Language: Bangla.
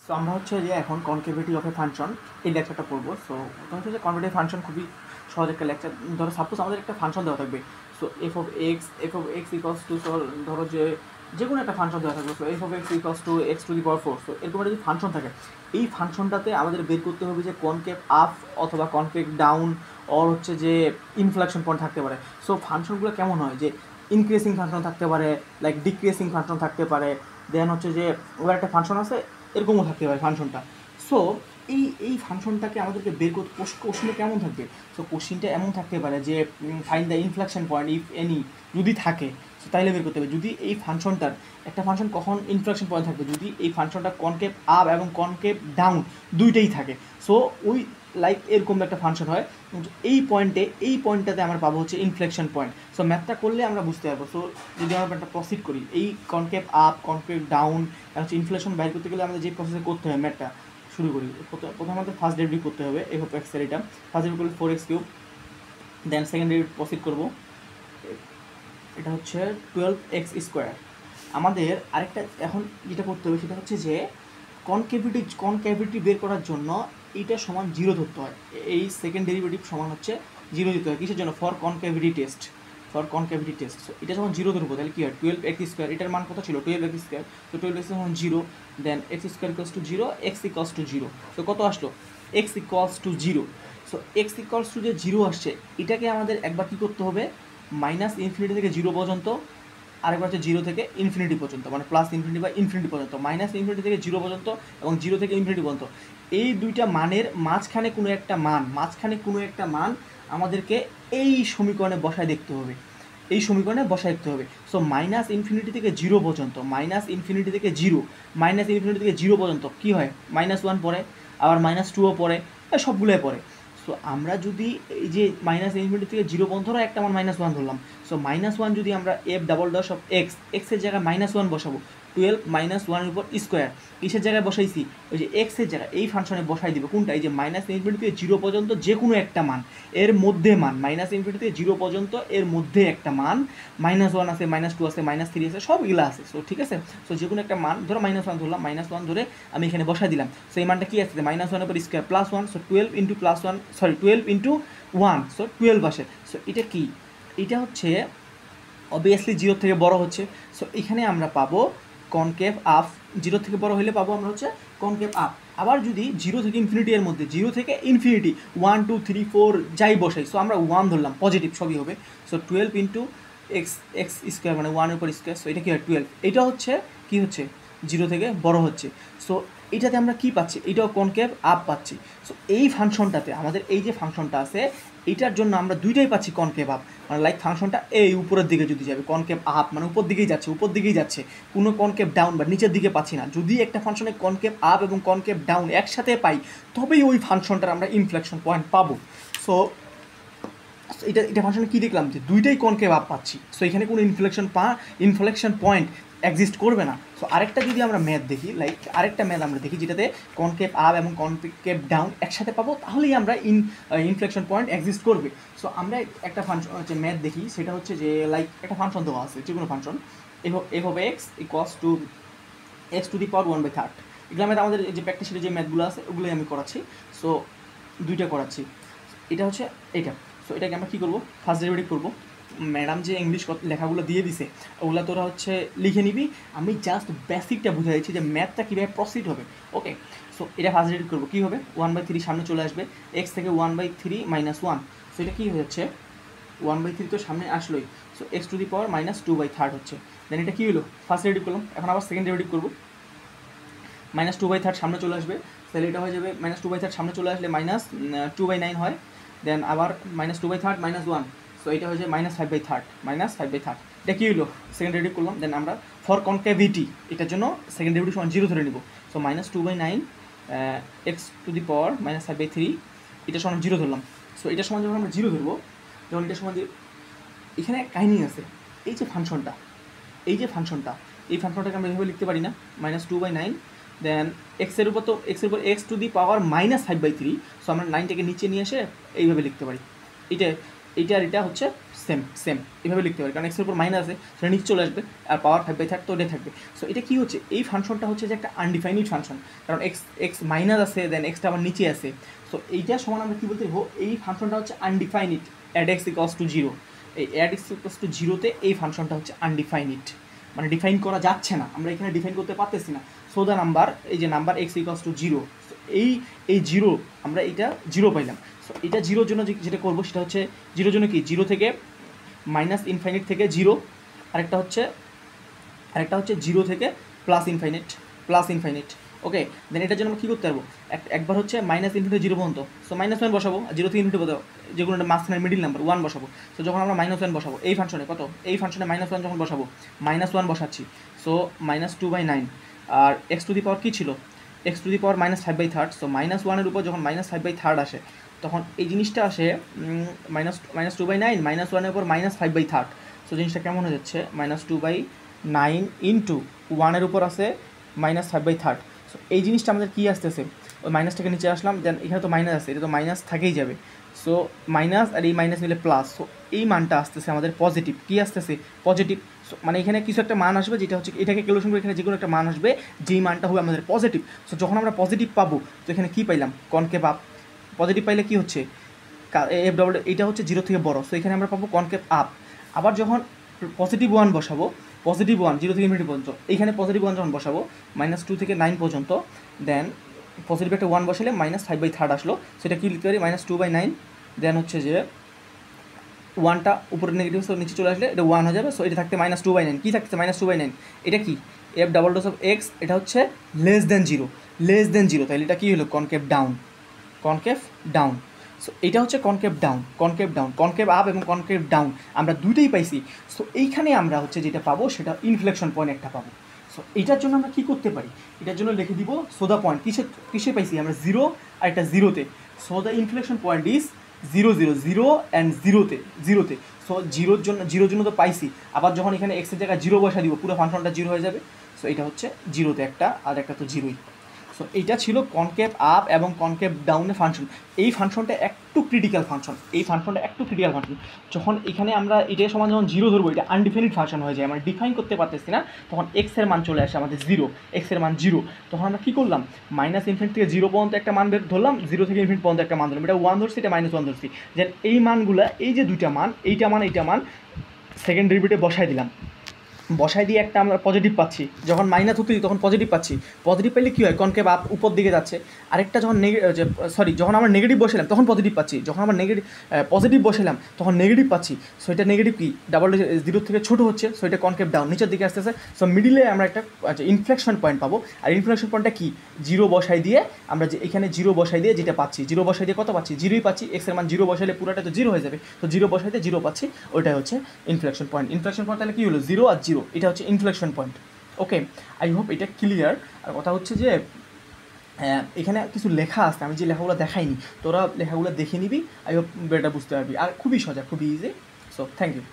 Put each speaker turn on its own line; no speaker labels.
সো আমরা হচ্ছে যে এখন কনকেভিটি অফ এ ফাংশন এই লেকচারটা পড়বো। সো প্রথমে হচ্ছে যে কনকেভিটি ফাংশন খুবই সহজ একটা লেকচার। ধরো সাপোজ আমাদের একটা ফাংশন দেওয়া থাকবে। So F of x equals to, ধরো যে কোনো একটা ফাংশন দেওয়া থাকবে। So F of x equals to X to the power 4। So এরকম একটা যদি ফাংশন থাকে, এই ফাংশনটাতে আমাদের বের করতে হবে যে কনকেভ আপ অথবা কনকেভ ডাউন অর হচ্ছে যে ইনফ্লেকশন পয়েন্ট থাকতে পারে। সো ফাংশনগুলো কেমন হয়, যে ইনক্রিজিং ফাংশন থাকতে পারে, লাইক ডিক্রিজিং ফাংশন থাকতে পারে, দেন হচ্ছে যে ওর একটা ফাংশন আছে এরকমও থাকতে পারে ফাংশনটা। সো এই ফাংশনটাকে আমাদেরকে বের করতে কোশ্চেনটা কেমন থাকবে। সো কোশ্চেনটা এমন থাকতে পারে যে find the inflection point if any, যদি থাকে সো তাইলে বের করতে হবে। যদি এই ফাংশনটার একটা ফাংশন কখন ইনফ্লেকশন পয়েন্ট থাকবে, যদি এই ফাংশনটা কনকেভ আপ এবং কনকেভ ডাউন দুইটাই থাকে। সো ওই লাইক এরকম একটা ফাংশন হয়, এই পয়েন্টটাতে আমরা পাবো হচ্ছে ইনফ্লেকশন পয়েন্ট। সো ম্যাথটা করলে আমরা বুঝতে পারবো। সো যদি আমরা একটা প্রসিড করি, এই কনকেভ আপ কনকেভ ডাউন হচ্ছে ইনফ্লেশন বাইর করতে গেলে আমাদের যে প্রসেসে করতে হবে ম্যাথটা শুরু করি। প্রথমে আমাদের ফার্স্ট ডেরিভেটিভ করতে হবে এফ অফ এক্সের, এটা ফার্স্ট ডেরিভেটিভ করলে 4x cube. Then second derivative proceed করবো, এটা হচ্ছে 12x²। আমাদের আরেকটা এখন যেটা করতে হবে সেটা হচ্ছে যে কনক্যাভিটি বের করার জন্য এইটা সমান 0 ধরতে হয়। এই সেকেন্ড ডেরিভেটিভ সমান হচ্ছে 0 দিতে হয়। কিসের জন্য? For কনক্যাভিটি test. সো এটা যখন 0 ধরবো তাহলে কি হয়, 12x², এটার মান কত ছিল 12x²। তো 12x যখন 0, দেন x² equals to 0, x equals to 0। তো কত আসলো? x equals to 0। So x equals to যে 0 আসছে, এটাকে আমাদের একবার কী করতে হবে, মাইনাস ইনফিনিটি থেকে 0 পর্যন্ত, আরেকবার হচ্ছে 0 থেকে ইনফিনিটি পর্যন্ত, মানে প্লাস ইনফিনিটি বা ইনফিনিটি পর্যন্ত, মাইনাস ইনফিনিটি থেকে 0 পর্যন্ত এবং 0 থেকে ইনফিনিটি পর্যন্ত। এই দুইটা মানের মাঝখানে কোনো একটা মান আমাদেরকে এই সমীকরণে বসায় দেখতে হবে। সো মাইনাস ইনফিনিটি থেকে 0 পর্যন্ত, মাইনাস ইনফিনিটি থেকে 0 পর্যন্ত কী হয়, -1 পড়ে, আবার -2ও পড়ে, সবগুলোই পড়ে। সো আমরা যদি এই যে মাইনাস ইনফিনিটি থেকে 0 পর্যন্ত ধরো একটা মান -1 ধরলাম। সো -1 যদি আমরা এক্সের জায়গায় -1 বসাবো, 12 -1 উপর স্কোয়ার, কিসের জায়গায় বসাইছি, ওই যে এক্সের জায়গায় এই ফাংশনে বসাই দিব কোনটা, এই যে মাইনাস ইনফিনিটি থেকে 0 পর্যন্ত যে কোনো একটা মান এর মধ্যে মান, মাইনাস ইনফিনিটি থেকে 0 পর্যন্ত এর মধ্যে একটা মান, -1 আছে, -2 আছে, -3 আছে, সবগুলো আছে। সো ঠিক আছে, সো যে কোনো একটা মান ধরো -1 ধরলাম, -1 ধরে আমি এখানে বসাই দিলাম। সো এই মানটা কি আসছে, -1 উপর square plus 1, so 12 into plus 1, sorry 12 into 1, so 12 আসে। সো এটা কি, এটা হচ্ছে অবভিয়াসলি 0 থেকে বড় হচ্ছে। সো এখানে আমরা পাবো কনকেভ আপ, 0 থেকে বড় হলে পাবো আমরা হচ্ছে কনকেভ আপ। আবার যদি 0 থেকে ইনফিনিটি এর মধ্যে, 0 থেকে ইনফিনিটি 1 2 3 4 যাই বসাই, সো আমরা 1 ধরলাম, পজিটিভ সবই হবে। সো 12 ইন্টু x² মানে 1 উপর স্কোয়ার, সো এটা কি হয় 12। এটা হচ্ছে কি হচ্ছে, 0 থেকে বড় হচ্ছে। সো এটাতে আমরা কি পাচ্ছি, এটাও কনকেভ আপ পাচ্ছি। সো এই ফাংশনটাতে আমাদের এই যে ফাংশনটা আছে, এইটার জন্য আমরা দুইটাই পাচ্ছি কনকেভ আপ, মানে লাইক ফাংশনটা এই উপরের দিকে যদি যাবে, কনকেভ আপ মানে উপর দিকেই যাচ্ছে, কোনো কনকেভ ডাউন বা নিচের দিকে পাচ্ছি না। যদি একটা ফাংশনে কনকেভ আপ এবং কনকেভ ডাউন একসাথে পাই, তবেই ওই ফাংশনটার আমরা ইনফ্লেকশন পয়েন্ট পাবো। সো এটা ফাংশনে কী দেখলাম, যে দুইটাই কনকেভ আপ পাচ্ছি। সো এখানে কোনো ইনফ্লেকশন পয়েন্ট এক্সিস্ট করবে না। সো আরেকটা যদি আমরা ম্যাথ দেখি, লাইক আরেকটা ম্যাথ আমরা দেখি যেটাতে কনকেভ আপ এবং কনকেভ ডাউন একসাথে পাবো, তাহলেই আমরা ইনফ্লেকশন পয়েন্ট এক্সিস্ট করবে। সো আমরা একটা ফাংশন হচ্ছে ম্যাথ দেখি, সেটা হচ্ছে যে লাইক একটা ফাংশন দেওয়া আছে, যে কোনো function F of X equals to X to the power 1/3। এগুলো ম্যাথ আমাদের যে প্র্যাকটিসের যে ম্যাথগুলো আছে ওগুলোই আমি করাচ্ছি। সো দুইটা করাচ্ছি, এটা হচ্ছে এটা। সো এটাকে আমরা কী করবো, ফার্স্ট ডেরিভেটিভ করবো। ম্যাডাম যে ইংলিশ লেখাগুলো দিয়ে দিছে ওগুলো তোরা হচ্ছে লিখে নিবি, আমি জাস্ট বেসিকটা বুঝে দিচ্ছি যে ম্যাথটা কীভাবে প্রসিড হবে। ওকে, সো এটা ফার্স্ট ডেরিভেটিভ করবো, কী হবে, 1/3 সামনে চলে আসবে, এক্স থেকে 1/3 -1। সো এটা কী হচ্ছে, 1/3 তো সামনে আসলোই। সো এক্স টু দি পাওয়ার -2/3 হচ্ছে। দেন এটা কী হলো, ফার্স্ট ডেরিভেটিভ করলাম, এখন আবার সেকেন্ড ডেরিভেটিভ করবো, -2/3 সামনে চলে আসবে, তাহলে এটা হয়ে যাবে -2/3 সামনে চলে আসলে -2/9 হয়। দেন আবার -2/3 -1, সো এটা হয়ে যায় -5/3 এটা কী হলো, সেকেন্ড ডেরিভেটিভ করলাম। দেন আমরা ফর কনকেভিটি এটার জন্য সেকেন্ড ডেরিভেটিভ সমান 0 ধরে নিব। So -2/9 x to the power -5/3 এটা সমান 0 ধরলাম। সো এটার সমান যখন আমরা 0 ধরবো, যখন এটার সমান, এখানে কাহিনী আছে, এই যে ফাংশনটা এই ফাংশনটাকে আমরা এভাবে লিখতে পারি না, -2/9, দেন এক্সের উপর x to the power -5/3। So আমরা 9টাকে নিচে নিয়ে এসে এইভাবে লিখতে পারি। এটা এইটা আর এটা হচ্ছে সেম সেম এভাবে লিখতে পারি, কারণ এক্সের উপর মাইনাস আছে সেটা নিচে চলে আসবে, আর পাওয়ার 5/3 তো ওটাই থাকবে। সো এটা কী হচ্ছে, এই ফাংশনটা হচ্ছে যে একটা আনডিফাইনিড ফাংশন, কারণ এক্স মাইনাস আছে, দেন এক্সটা আবার নিচে আছে। সো এইটা সমান আমরা কী বলতে পারবো, এই ফাংশনটা হচ্ছে আনডিফাইনিড অ্যাড এক্স ইকুয়ালস টু 0। এই অ্যাড এক্স ইকুয়ালস টু 0-তে এই ফাংশনটা হচ্ছে আনডিফাইনিড, মানে ডিফাইন করা যাচ্ছে না, আমরা এখানে ডিফাইন করতে পারতেছি না। সো দ্য নাম্বার, এই যে নাম্বার এক্স ইকুয়ালস টু 0, এই 0 আমরা এইটা 0 পাইলাম। সো এটা 0-র জন্য যেটা করবো সেটা হচ্ছে 0-র জন্য কি 0 থেকে মাইনাস ইনফাইনিট থেকে 0, আরেকটা হচ্ছে 0 থেকে প্লাস ইনফাইনিট। ওকে, দেন এটার জন্য আমরা কী করতে পারবো, একবার হচ্ছে মাইনাস ইনফিনিটি 0 পর্যন্ত, সো -1 বসাবো, 0 থেকে ইনফিনিটি বসাবো, যেগুলো মাঝখানে মিডিল নাম্বার 1 বসাবো। সো যখন আমরা -1 বসাবো এই ফাংশনে কত, এই ফাংশনে -1 যখন বসাবো, -1 বসাচ্ছি, সো -2/9, আর এক্স টু দি পাওয়ার কী ছিল, X to the power -5/3, so -1-এর উপর যখন -5/3 আসে তখন এই জিনিসটা আসে -2/9, -1-এর উপর -5/3। সো জিনিসটা কেমন হয়ে যাচ্ছে, -2/9 ইন্টু 1-এর উপর আছে -5/3। সো এই জিনিসটা আমাদের কী আসতেছে, ওই মাইনাসটাকে নিচে আসলাম, দেন এখানে তো মাইনাস আছে, এটা তো মাইনাস থাকেই যাবে, সো মাইনাস আর এই মাইনাস মিলে প্লাস, সো এই মানটা আসতেছে আমাদের পজিটিভ। কী আসতেছে, পজিটিভ। সো মানে এখানে কিছু একটা মান আসবে, যেটা হচ্ছে এটাকে ক্যালকুলেশন করে এখানে যে কোনো একটা মান আসবে, যেই মানটা হবে আমাদের পজিটিভ। সো যখন আমরা পজিটিভ পাবো, তো এখানে কী পাইলাম, কনকেভ আপ। পজিটিভ পাইলে কী হচ্ছে, এফ ডবল এইটা হচ্ছে 0 থেকে বড়, সো এখানে আমরা পাবো কনকেভ আপ। আবার যখন পজিটিভ 1 বসাবো, পজিটিভ 1 0 থেকে ইনফিনিটি পর্যন্ত, এইখানে পজিটিভ 1 যখন বসাবো -2 থেকে 9 পর্যন্ত, দেন পজিটিভ একটা 1 বসালে -5/3 আসলো, সেটা কী লিখতে পারি, -2/9, দেন হচ্ছে যে 1টা উপরে নেগেটিভ, সো নিচে চলে আসলে এটা 1 হয়ে যাবে। সো এটা থাকতে -2/9, কী থাকছে -2/9, এটা কি F double dash of x, এটা হচ্ছে লেস দেন জিরো, তাহলে এটা কী হলো, কনকেভ ডাউন। সো এটা হচ্ছে কনকেভ আপ এবং কনকেভ ডাউন, আমরা দুইটাই পাইছি। সো এইখানে আমরা হচ্ছে যেটা পাবো সেটা ইনফ্লেকশন পয়েন্ট একটা পাবো। সো এটার জন্য আমরা কী করতে পারি, এটার জন্য লিখে দিব সোদা পয়েন্ট, কিসে পাইছি আমরা 0 আর একটা 0-তে। So the inflection point is 0 and 0-তে। সো 0-র জন্য তো পাইছি, আবার যখন এখানে এক্সের জায়গায় 0 বসা দিব, পুরো ফাংশনটা 0 হয়ে যাবে। সো এটা হচ্ছে 0-তে একটা, আর একটা তো 0ই। সো এইটা ছিল কনকেভ আপ এবং কনকেভ ডাউনের ফাংশন। এই ফাংশনটা একটু ক্রিটিক্যাল ফাংশন, যখন এখানে আমরা এটার সমান যখন 0 ধরবো, এটা আনডিফাইনিড ফাংশন হয়ে যায়, আমরা ডিফাইন করতে পারতেছি না, তখন এক্সের মান চলে আসে আমাদের 0, এক্সের মান 0। তখন আমরা কী করলাম, -ইনফিনিটি থেকে 0 পর্যন্ত একটা মান বের ধরলাম, 0 থেকে ইনফিনিটি পর্যন্ত একটা মান ধরলাম, এটা 1 ধরছি, এটা -1 ধরছি, যে এই মানগুলা, এই যে দুইটা মান, এইটা মান সেকেন্ড ডেরিভেটিভে বসাই দিয়ে একটা আমরা পজিটিভ পাচ্ছি, যখন মাইনাস হতে তখন পজিটিভ পাচ্ছি। পজিটিভ পাইলে কী হয়, কনকেভ আপ উপর দিকে যাচ্ছে। আরেকটা যখন যখন আমরা নেগেটিভ বসালাম তখন পজিটিভ পাচ্ছি, যখন আমরা পজিটিভ বসালাম তখন নেগেটিভ পাচ্ছি। সো এটা নেগেটিভ কি, ডাবল 0 থেকে ছোটো হচ্ছে, সো এটা কনকেভ ডাউন, নিচের দিকে আসতেছে। সো মিডিলে আমরা একটা ইনফ্লেকশন পয়েন্ট পাবো, আর ইনফ্লেকশন পয়েন্টটা কি, 0 বসাই দিয়ে আমরা যে এখানে 0 বসাই দিয়ে যেটা পাচ্ছি, 0 বসাই দিয়ে কত পাচ্ছি, 0ই পাচ্ছি। এক্সের মান 0 বসাইলে পুরোটা তো 0 হয়ে যাবে, তো 0 বসাই দিয়ে 0 পাচ্ছি, ওইটাই হচ্ছে ইনফ্লেকশন পয়েন্ট। তাহলে কী হলো, 0 আর 0, এটা হচ্ছে inflection point. Okay, I hope এটা ক্লিয়ার। আর কথা হচ্ছে যে এখানে কিছু লেখা আছে, আমি যে লেখাগুলো দেখাইনি, তোরা লেখাগুলো দেখে নিবি, আই হোপ এটা বুঝতে পারবি। আর খুবই সোজা, খুবই ইজি। So thank you.